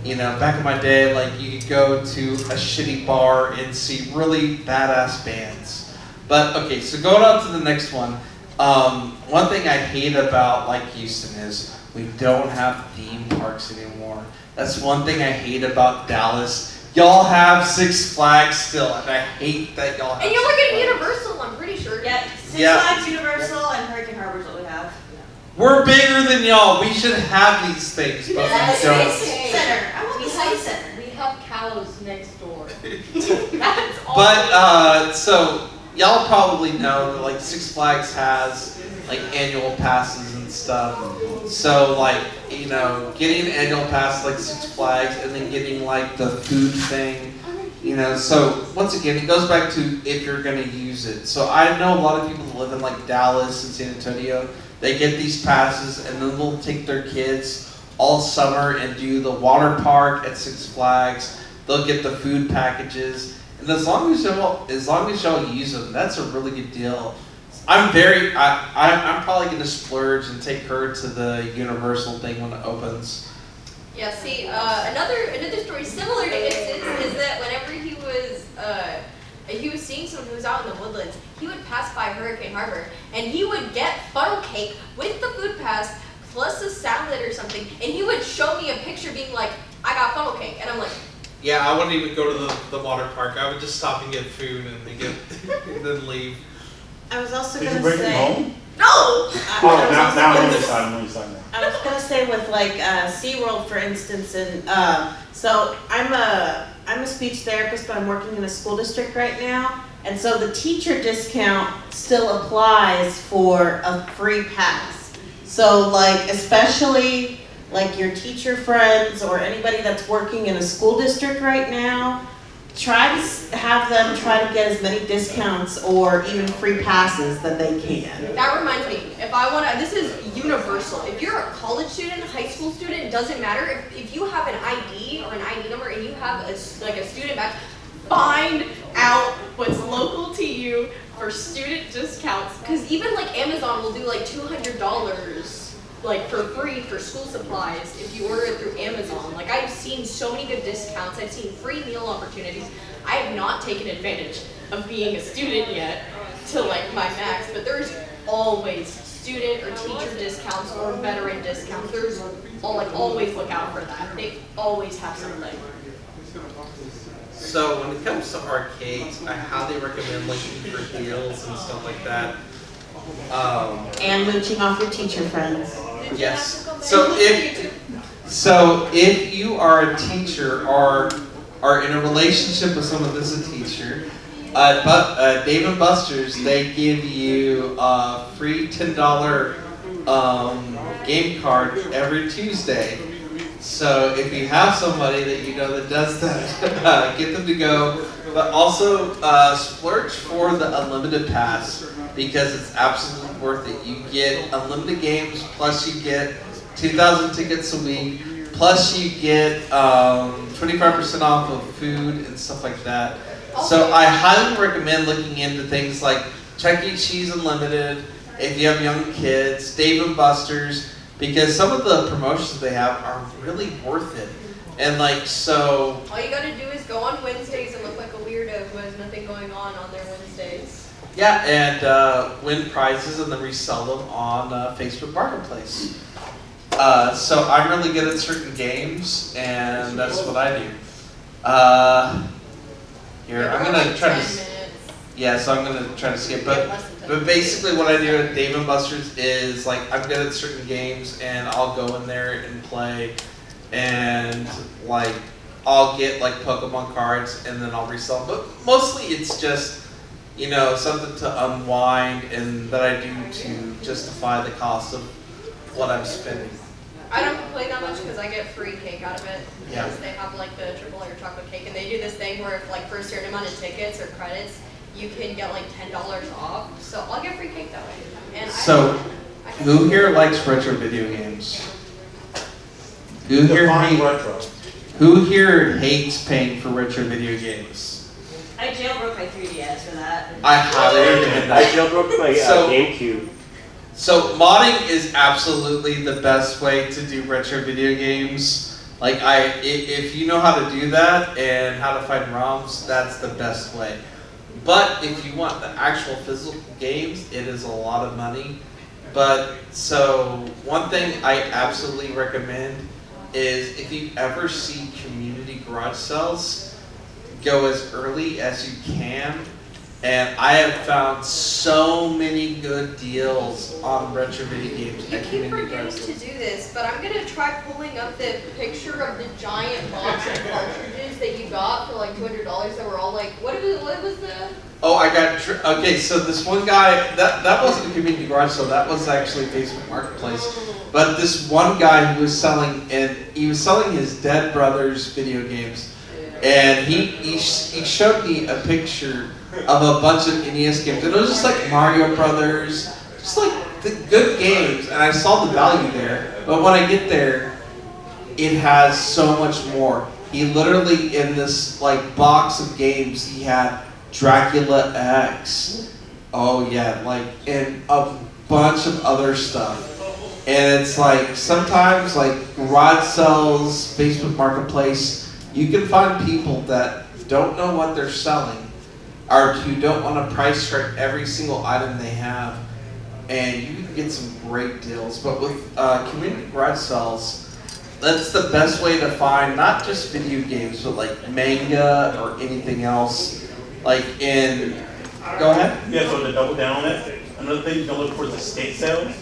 you know, back in my day, like you could go to a shitty bar and see really badass bands. But okay, so going on to the next one. One thing I hate about like Houston is we don't have theme parks anymore. That's one thing I hate about Dallas. Y'all have Six Flags still, and I hate that y'all have. And you're Six looking at Flags. Universal, I'm pretty sure. Yeah, Six Yeah. Flags, Universal, and Hurricane Harbor is what we have. We're bigger than y'all. We should have these things, but Yeah, we the don't. Space Center. I want the Space Center. We have cows next door. That's all. But so y'all probably know that like Six Flags has like annual passes and stuff. So like, you know, getting an annual pass like Six Flags and then getting like the food thing, you know. So once again, it goes back to if you're gonna use it. So I know a lot of people that live in like Dallas and San Antonio. They get these passes and then they'll take their kids all summer and do the water park at Six Flags. They'll get the food packages, and as long as y'all use them, that's a really good deal. I'm probably gonna splurge and take her to the Universal thing when it opens. Yeah, see, another story similar to Ix's is that whenever he was seeing someone who was out in the woodlands, he would pass by Hurricane Harbor, and he would get funnel cake with the food pass, plus a salad or something, and he would show me a picture being like, I got funnel cake, and I'm like, Yeah, I wouldn't even go to the water park. I would just stop and get food and then leave. I was also Did you gonna bring it say. home? no! Oh, now I'm on your side. I'm on your side now. I was gonna say with like SeaWorld, for instance, and so I'm a speech therapist, but I'm working in a school district right now, and so the teacher discount still applies for a free pass. So like especially like your teacher friends or anybody that's working in a school district right now, try to have them try to get as many discounts or even free passes that they can. That reminds me, if I want to, this is universal. If you're a college student, high school student, it doesn't matter. If you have an ID or an ID number and you have a student badge, find out what's local to you for student discounts. Because even like Amazon will do like $200 like for free for school supplies if you order it through Amazon. Like I've seen so many good discounts. I've seen free meal opportunities. I have not taken advantage of being a student yet to like my max, but there's always student or teacher discounts or veteran discounts. There's always look out for that. They always have something. So when it comes to arcades, I highly recommend looking for deals and stuff like that. And mooching off your teacher friends. Yes. So if you are a teacher or are in a relationship with someone that's a teacher, Dave & Buster's, they give you a free $10 game card every Tuesday. So if you have somebody that you know that does that, get them to go. But also splurge for the unlimited pass because it's absolutely worth it. You get unlimited games, plus you get 2,000 tickets a week, plus you get 25% off of food and stuff like that. So I highly recommend looking into things like Chuck E. Cheese Unlimited, if you have young kids, Dave & Buster's, because some of the promotions they have are really worth it. And like, so... All you gotta do is go on Wednesdays and look like a weirdo who has nothing going on their Wednesdays. Yeah, and win prizes and then resell them on Facebook Marketplace. So I'm really good at certain games, and that's what I do. Here, I'm gonna try to. Yeah, so I'm gonna try to skip, but basically what I do at Dave & Buster's is like I'm good at certain games, and I'll go in there and play, and like I'll get like Pokemon cards, and then I'll resell them. But mostly it's just, you know, something to unwind and that I do to justify the cost of what I'm spending. I don't play that much because I get free cake out of it. Yeah. Because they have like the triple layer chocolate cake, and they do this thing where if like for a certain amount of tickets or credits, you can get like $10 off. So I'll get free cake that way. And So, who here likes retro video games? Who here, Define retro. who here hates paying for retro video games? I jailbroke my 3DS for that. I highly recommend I that. jailbroke my So- GameCube. So modding is absolutely the best way to do retro video games. Like if you know how to do that and how to find ROMs, that's the best way. But if you want the actual physical games, it is a lot of money. But so one thing I absolutely recommend is if you ever see community garage sales, go as early as you can. And I have found so many good deals on retro video games you at keep community forgetting garage to sales. do this, but I'm gonna try pulling up the picture of the giant box of cartridges that you got for like $200 that were all like, what was the? Oh, I got okay. So this one guy, that wasn't a community garage sale. That was actually Facebook Marketplace. But this one guy who was selling, and he was selling his dead brother's video games, and he showed me a picture of a bunch of NES games, and it was just like Mario Brothers, just like the good games, and I saw the value there. But when I get there, it has so much more. He literally, in this like box of games, he had Dracula X, oh yeah, like, and a bunch of other stuff. And it's like sometimes like garage sales, Facebook Marketplace, you can find people that don't know what they're selling or who don't want to price chart every single item they have, and you can get some great deals. But with community garage sales, that's the best way to find not just video games, but like manga or anything else. Like go ahead. Yeah, so to double down on it, another thing you can look for is estate sales.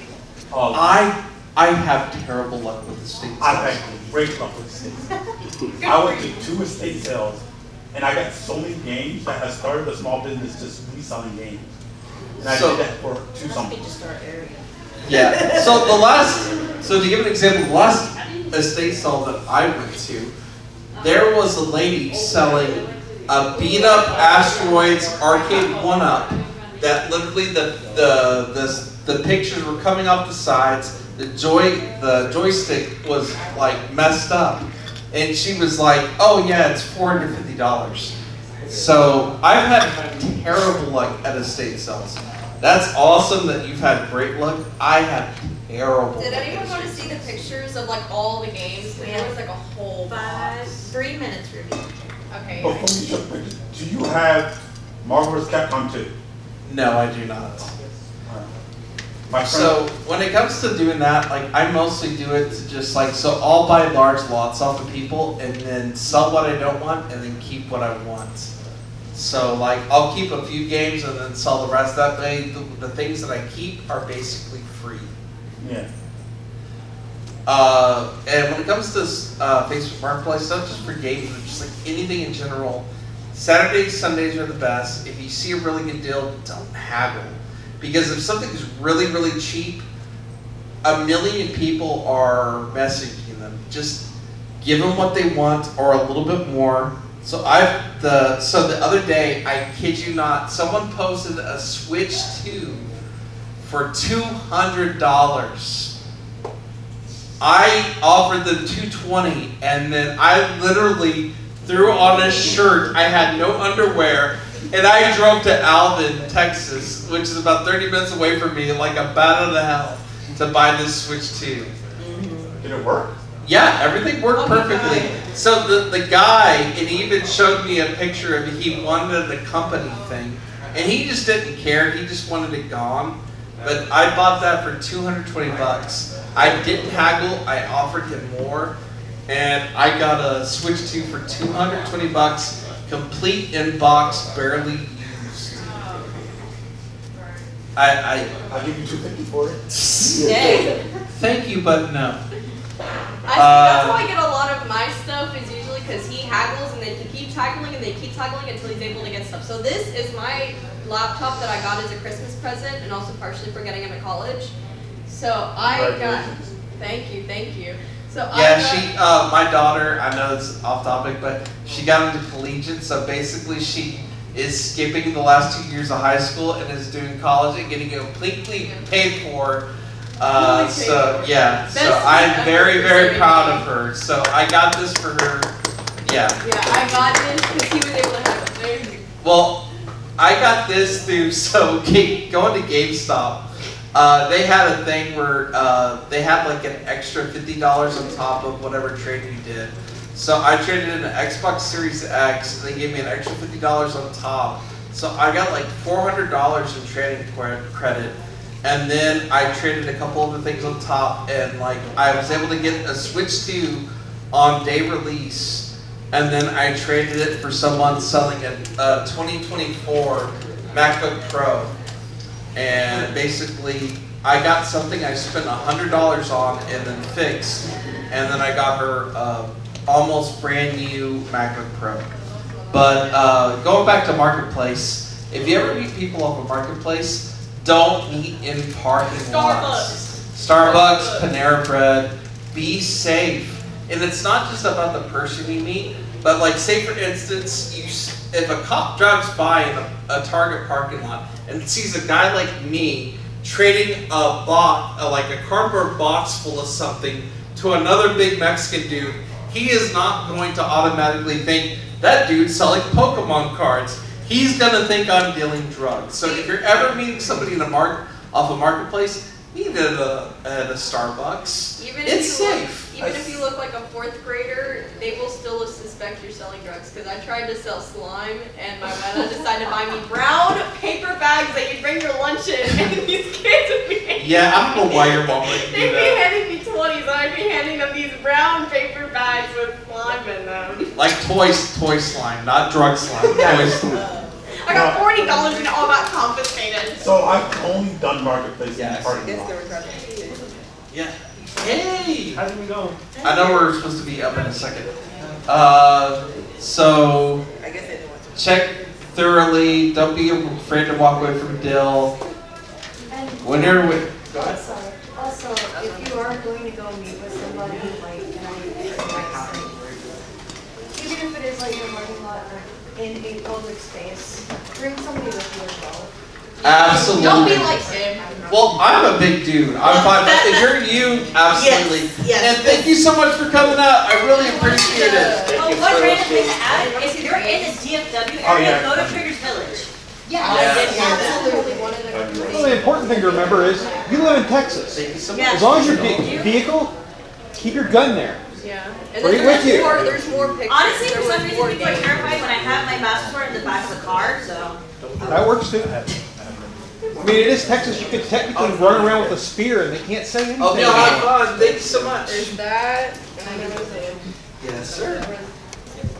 I have terrible luck with estate sales. I've had great luck with estate sales. I went to 2 estate sales, and I got so many games that I started a small business just reselling games. And I did that for 2 summers. Just our area. Yeah. So to give an example, the last estate sale that I went to, there was a lady selling a beat up Asteroids arcade 1-up that literally the pictures were coming off the sides. The joystick was like messed up, and she was like, "Oh yeah, it's $450." So I've had terrible luck at estate sales. That's awesome that you've had great luck. I had terrible. Did anyone want to see the pictures of like all the games? There was like a whole box. 3 minutes review. Okay. Before you show pictures, do you have Marvel vs. Capcom 2? No, I do not. My friend, So when it comes to doing that, like I mostly do it to just like, so I'll buy large lots off of people and then sell what I don't want and then keep what I want. So like I'll keep a few games and then sell the rest. That way the things that I keep are basically free. yeah. And when it comes to Facebook Marketplace, not just for games, but just like anything in general, Saturdays, Sundays are the best. If you see a really good deal, don't haggle. Because if something is really, really cheap, 1 million people are messaging them. Just give them what they want or a little bit more. So the other day, I kid you not, someone posted a Switch 2 for $200. I offered them $220, and then I literally threw on a shirt. I had no underwear, and I drove to Alvin, Texas, which is about 30 minutes away from me, like a bat out of hell, to buy this Switch 2. Did it work? Yeah, everything worked perfectly. So the guy, and he even showed me a picture of it. He wanted a company thing, and he just didn't care. He just wanted it gone. But I bought that for $220. I didn't haggle. I offered him more, and I got a Switch 2 for $220, complete in box, barely used. I'll give you $250 for it. Dang. Thank you, but no. That's how I get a lot of my stuff, is usually because he haggles and then he keeps haggling and they keep haggling until he's able to get stuff. So this is my laptop that I got as a Christmas present and also partially for getting into college. So I got, thank you. So My daughter, I know it's off topic, but she got into collegiate, so basically she is skipping the last 2 years of high school and is doing college and getting completely paid for. So I'm very, very proud of her. So I got this for her. Yeah. Yeah, I got this because he was able to have it. Thank you. Well, I got this through, going to GameStop, they had a thing where they had like an extra $50 on top of whatever trade you did. So I traded in an Xbox Series X, and they gave me an extra $50 on top. So I got like $400 in trading credit. And then I traded a couple of the things on top, and like I was able to get a Switch 2 on day release, and then I traded it for someone selling a 2024 MacBook Pro. And basically, I got something I spent $100 on and then fixed, and then I got her almost brand new MacBook Pro. But going back to Marketplace, if you ever meet people off of Marketplace, don't meet in parking lots. Starbucks, Panera Bread. Be safe. And it's not just about the person you meet, but like say for instance, if a cop drives by in a Target parking lot and sees a guy like me trading a cardboard box full of something to another big Mexican dude, he is not going to automatically think, that dude's selling Pokemon cards. He's gonna think I'm dealing drugs. So if you're ever meeting somebody off a marketplace, eat at a Starbucks. It's safe. Even if you look like a 4th grader, they will still suspect you're selling drugs. Because I tried to sell slime, and my mother decided to buy me brown paper bags that you bring your lunch in, and these kids would be. Yeah, I don't know why your mom would do They'd be that. handing me 20s, and I'd be handing them these brown paper bags with slime in them. Like toy slime, not drug slime. Toy slime. I got $40 and it all got confiscated. So I've only done marketplace in Yes. parking lot. Yeah. Hey! How's it going? I know we're supposed to be up in a second. So check thoroughly. Don't be afraid to walk away from Dill. And When you're with, also, if you are going to go meet with somebody, like, even if it is like in a parking lot or in a public space, bring somebody with you as well. absolutely. Don't be like him. Well, I'm a big dude. I'm fine. But if you're you, absolutely. Yes. And thank you so much for coming out. I really appreciate it. Oh, one random thing to add is if you're in the DFW Oh, area, yeah. go to Trigger's Village. Yeah, Yes. I did hear that. Absolutely one of the Well, the important thing to remember is you live in Texas. Thank you so much. Yeah. As long as your vehicle, keep your gun there. Yeah. And Bring it then with you. there's more pictures. Honestly, There for some was reason, more people are games. terrified when I have my master sword in the back of the car, so. That works too. I mean, it is Texas. You could technically run around with a spear and they can't say anything. Oh, y'all have fun. Thank you so much. There's that, and I know there's